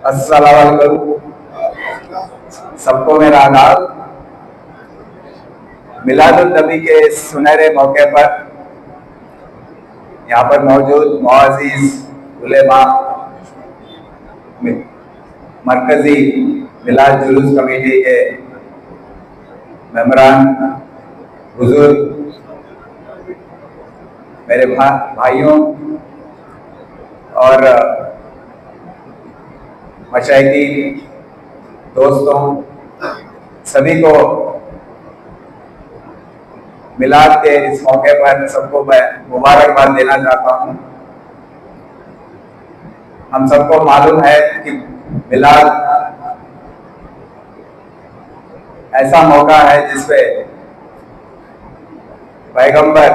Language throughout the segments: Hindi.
अस्सलाम वालेकुम। सबको मेरा आदाब। मिलादुन नबी के सुनहरे मौके पर यहाँ पर मौजूद मुअज़्ज़िज़ उलेमा, मरकजी मिलाद जुलूस कमेटी के मेंबरान, बुजुर्ग, मेरे भाइयों और मशाइखीन, दोस्तों, सभी को मिलाद के इस मौके पर सबको मैं मुबारकबाद देना चाहता हूँ। हम सबको मालूम है कि मिलाद ऐसा मौका है जिसपे पैगंबर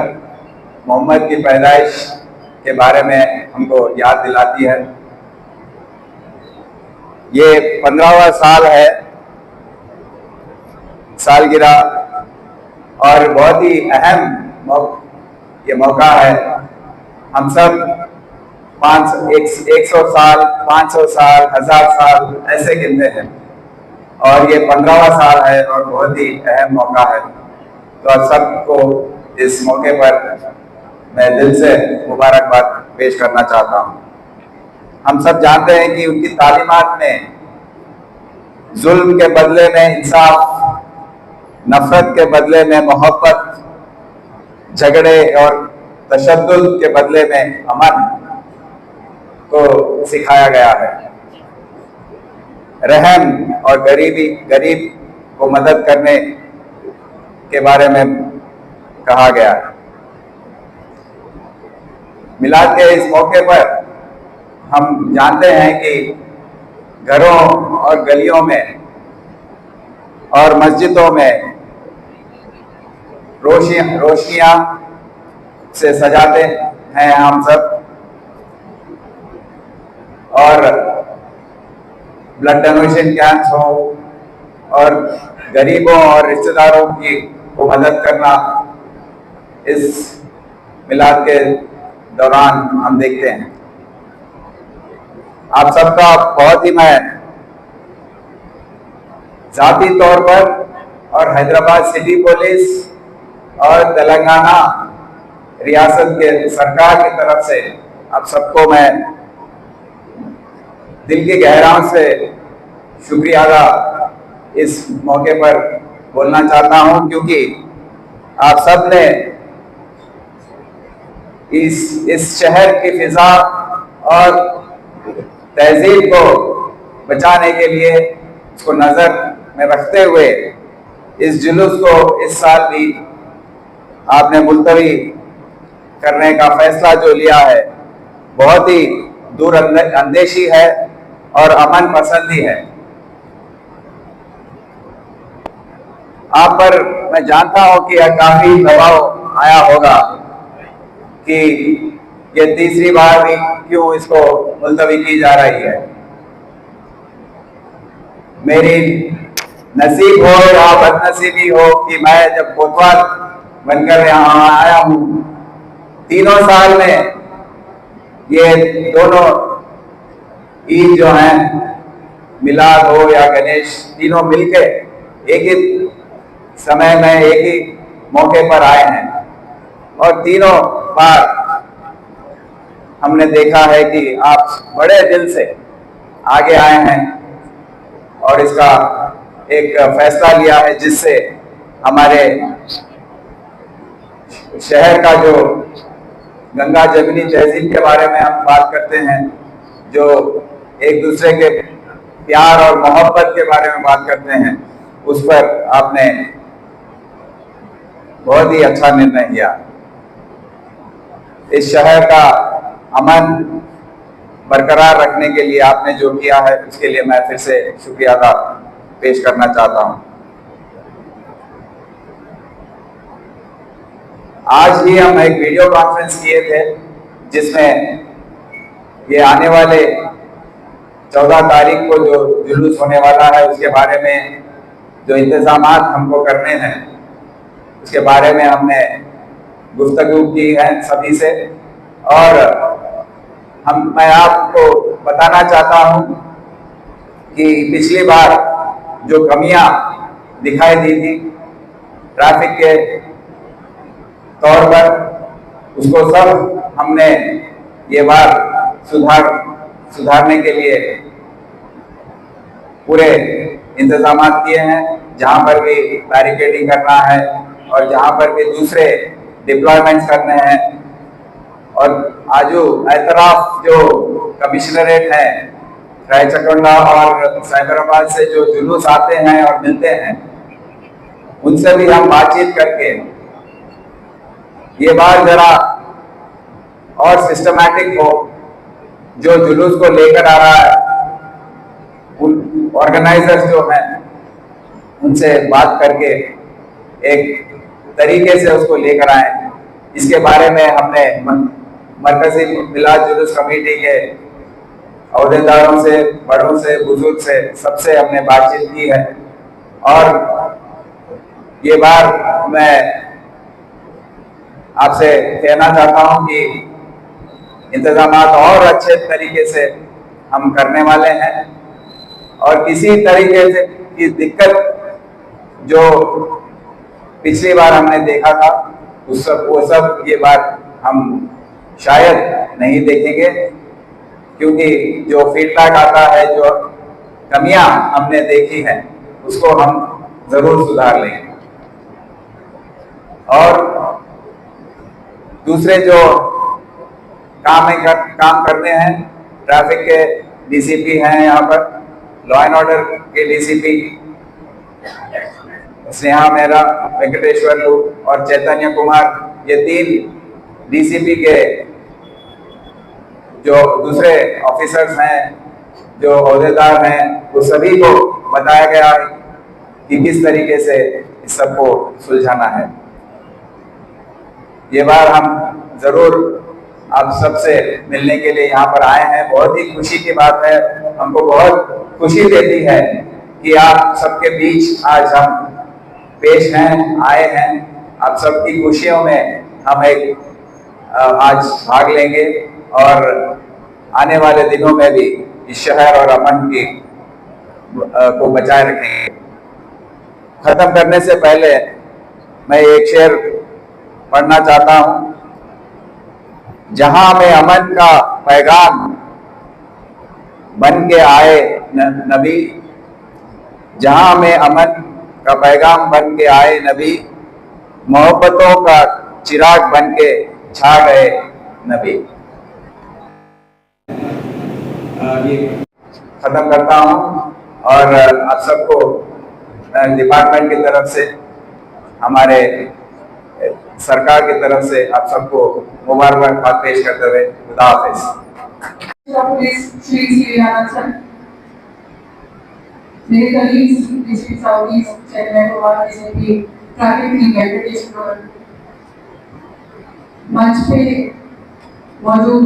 मोहम्मद की पैदाइश के बारे में हमको याद दिलाती है। ये 15वां साल है, सालगिरह, और बहुत ही अहम ये मौका है। हम सब 100 साल, 500 साल, 1000 साल ऐसे गिनते हैं, और ये 15वां साल है और बहुत ही अहम मौका है। तो आप सबको इस मौके पर मैं दिल से मुबारकबाद पेश करना चाहता हूँ। हम सब जानते हैं कि उनकी तालीमात में जुल्म के बदले में इंसाफ, नफरत के बदले में मोहब्बत, झगड़े और तशद्दुद के बदले में अमन को सिखाया गया है। रहम और गरीब को मदद करने के बारे में कहा गया है। मिलाद के इस मौके पर हम जानते हैं कि घरों और गलियों में और मस्जिदों में रोशनियां से सजाते हैं हम सब, और ब्लड डोनेशन कैंप्स हो और गरीबों और रिश्तेदारों को मदद करना इस मिलाद के दौरान हम देखते हैं। आप सबका बहुत ही मैं जाती तौर पर और हैदराबाद सिटी पुलिस और तेलंगाना रियासत के सरकार की तरफ से आप सबको मैं दिल की गहराइयों से शुक्रिया अदा इस मौके पर बोलना चाहता हूं, क्योंकि आप सब ने इस शहर की फिजा और तहजीब को बचाने के लिए, इसको नजर में रखते हुए इस जुलूस को इस साल भी आपने मुलतवी करने का फैसला जो लिया है, बहुत ही दूर अंदेशी है और अमन पसंदी है। आप पर मैं जानता हूं कि काफी दबाव आया होगा कि ये तीसरी बार भी क्यों इसको मुलतवी की जा रही है। मेरी नसीब हो या बदनसीबी हो कि मैं जब कोतवाल बनकर यहाँ आया हूँ, 3 साल में ये दोनों ईद जो है, मिलाद हो या गणेश, तीनों मिलके एक ही समय में एक ही मौके पर आए हैं, और तीनों बार हमने देखा है कि आप बड़े दिल से आगे आए हैं और इसका एक फैसला लिया है जिससे हमारे शहर का जो गंगा जमुनी तहजीब के बारे में हम बात करते हैं, जो एक दूसरे के प्यार और मोहब्बत के बारे में बात करते हैं, उस पर आपने बहुत ही अच्छा निर्णय लिया। इस शहर का अमन बरकरार रखने के लिए आपने जो किया है, उसके लिए मैं फिर से शुक्रिया अदा पेश करना चाहता हूं। आज ही हम एक वीडियो कॉन्फ्रेंस किए थे जिसमें ये आने वाले 14 तारीख को जो जुलूस होने वाला है, उसके बारे में जो इंतजामात हमको करने हैं, उसके बारे में हमने गुफ्तगू की है सभी से। और मैं आपको बताना चाहता हूं कि पिछली बार जो कमियां दिखाई दी थी ट्रैफिक के तौर पर, उसको सब हमने ये बार सुधारने के लिए पूरे इंतजाम किए हैं। जहां पर भी बैरिकेडिंग करना है और जहां पर भी दूसरे डिप्लॉयमेंट्स करने हैं, और आजू एतराफ जो कमिश्नरेट है रायचकोंडा और साइबराबाद से जो जुलूस आते हैं और मिलते हैं, उनसे भी हम बातचीत करके ये बार जरा और सिस्टमैटिक हो। जो जुलूस को लेकर आ रहा है, उन ऑर्गेनाइजर्स जो हैं उनसे बात करके एक तरीके से उसको लेकर आए। इसके बारे में हमने मरकजी मिलाद जुलूस कमेटी के अहदेदारों से, बड़ों से, बुजुर्ग से, सबसे हमने बातचीत की है। और ये बार मैं आपसे कहना चाहता हूं कि इंतजाम और अच्छे तरीके से हम करने वाले हैं, और किसी तरीके से की दिक्कत जो पिछली बार हमने देखा था वो सब ये बार हम शायद नहीं देखेंगे, क्योंकि जो फीडबैक आता है, जो कमियां हमने देखी हैं, उसको हम जरूर सुधार लेंगे। और दूसरे जो काम करने हैं, ट्रैफिक के डीसीपी हैं यहाँ पर, लॉ एंड ऑर्डर के डीसीपी स्नेहा मेहरा, वेंकटेश्वर लू और चैतन्य कुमार, ये 3 डीसीपी के जो दूसरे ऑफिसर्स हैं, जो अहदेदार हैं, वो सभी को बताया गया है कि किस तरीके से इस सबको सुलझाना है। ये बार हम जरूर आप सबसे मिलने के लिए यहाँ पर आए हैं। बहुत ही खुशी की बात है, हमको बहुत खुशी देती है कि आप सबके बीच आज हम पेश हैं, आए हैं। आप सबकी खुशियों में हम आज भाग लेंगे और आने वाले दिनों में भी इस शहर और अमन को बचाए रखेंगे। खत्म करने से पहले मैं एक शेर पढ़ना चाहता हूं। जहां में अमन का पैगाम बन के आए नबी, जहां में अमन का पैगाम बन के आए नबी, मोहब्बतों का चिराग बन के छा गए नबी। ये खत्म करता हूं, और आप सबको डिपार्टमेंट की तरफ से, हमारे सरकार की तरफ से आप सबको मुबारकबाद पेश करते हुए खुदा हाफिज। मेरे colleagues, district south east Chennai और बीजेपी ट्रैफिक की वेंकटेश्वर पर मंच पे मौजूद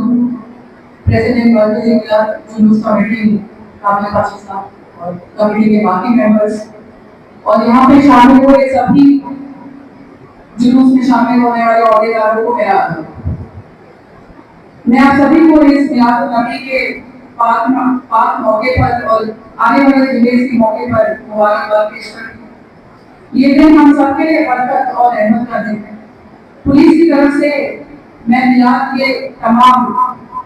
प्रेसिडेंट मरकजी मिलाद जुलूस कमेटी काबिल पाकिस्तान और कमेटी के बाकी मेंबर्स, और यहाँ पे शामिल हुए सभी जुलूस में शामिल होने वाले अहदेदारों को मेरा मैं आप सभी को इस मिलाद नबी के पाक मौके पर और आने वाले जुलूस के मौके पर मुबारकबाद पेश करती। ये दिन हम सबके लिए बरकत और रहमत का दिन है। पुलिस की तरफ से मैं मिलाद के तमाम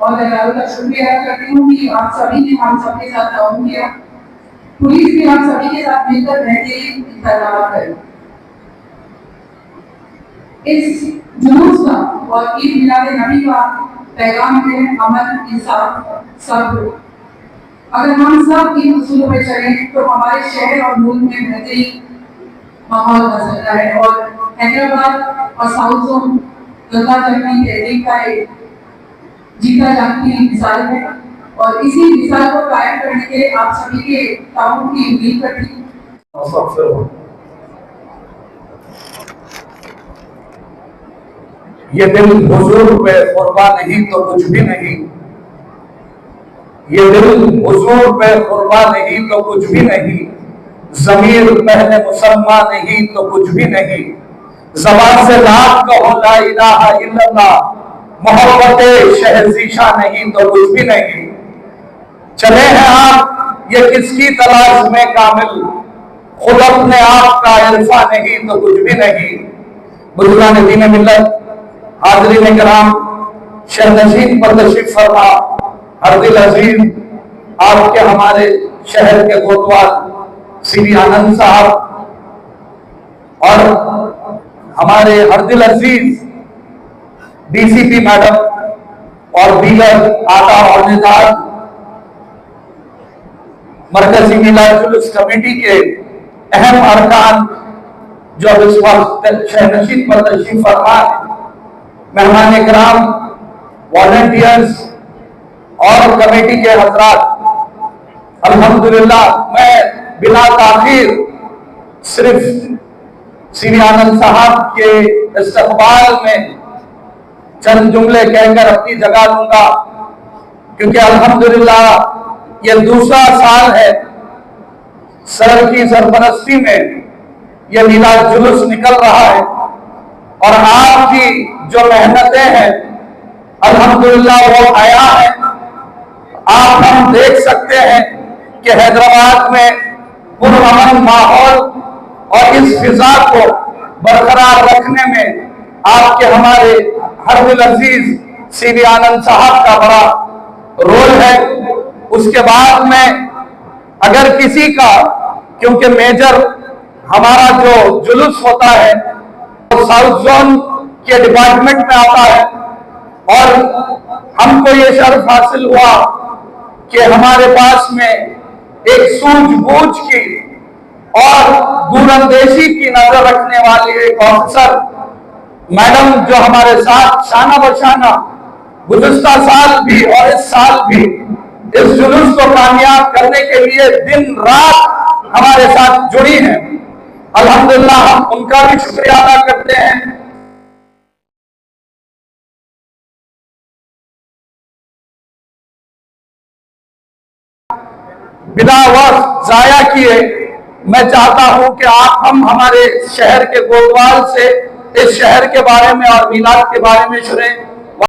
अहदेदारों का शुक्रिया अदा करती हूँ कि आप सभी ने हम सबके साथ ताउन किया। पुलिस भी हम सभी के साथ मिलकर बेहतरीन इंतजाम करें। इस जुलूस का और ईद मिलाद नबी का पैगाम है अमन, इंसाफ, सब्र। अगर हम सब इन उसूलों पर चलें तो हमारे शहर और मुल्क में बेहतरीन माहौल बन सकता है। और हैदराबाद और साउथ जोन गंगा जमुनी तहरीक का एक जीता जागती मिसाल है, और इसी मिसाल को कायम करने के लिए आप सभी के ताउन की उम्मीद करती हूँ। ये दिल हुजूर पे कुर्बा नहीं तो कुछ भी नहीं, ये दिल हुजूर पे कुर्बा नहीं तो कुछ भी नहीं, ज़मीर पहले मुसलमान नहीं तो कुछ भी नहीं, ज़बान से लाख कहो ला इलाहा इल्लल्लाह, मोहब्बत शहर ज़ीशा नहीं तो कुछ भी नहीं। चले हैं आप ये किसकी तलाश में कामिल, खुद अपने आप का इल्फा नहीं तो कुछ भी नहीं। बुजुर्गान दीन मिल्लत, हाज़रीन किराम, शहनशीन पर तशरीफ फरमा, हरदिल अजीज आपके हमारे शहर के कोतवाल श्री आनंद साहब और हमारे हरदिल अजीज डीसीपी मैडम और दीगर आका और नेतार, मरकजी मिलाद जुलूस कमेटी के अहम अरकान जो इस वक्त शहनशीन पर तशरीफ फरमा है, मेहमान इकराम, वॉलंटियर्स और कमेटी के हजरात, अल्हम्दुलिल्लाह मैं बिना ताखीर सिर्फ श्री आनंद साहब के इस्तकबाल में चंद जुमले कहकर अपनी जगह लूंगा, क्योंकि अल्हम्दुलिल्लाह ये दूसरा साल है सर की सरपरस्ती में यह मिलाद जुलूस निकल रहा है और आपकी जो मेहनतें हैं अल्हम्दुलिल्लाह वो आया है। आप हम देख सकते हैं कि हैदराबाद में पुरअमन माहौल और इस फिजा को बरकरार रखने में आपके हमारे हरदिल अजीज श्री आनंद साहब का बड़ा रोल है। उसके बाद में अगर किसी का, क्योंकि मेजर हमारा जो जुलूस होता है वो साउथ जोन के डिपार्टमेंट में आता है और हमको ये शर्फ हासिल हुआ कि हमारे पास में एक सूझबूझ की और दूरंदेशी की नजर रखने वाली एक ऑफिसर मैडम जो हमारे साथ शाना बशाना गुज़िश्ता साल भी और इस साल भी इस जुलूस को कामयाब करने के लिए दिन रात हमारे साथ जुड़ी हैं। अल्हम्दुलिल्लाह हम उनका भी शुक्रिया अदा करते हैं। बिना वक्त जाया किए मैं चाहता हूं कि आप हम हमारे शहर के कोतवाल से इस शहर के बारे में और मिलाद के बारे में सुने।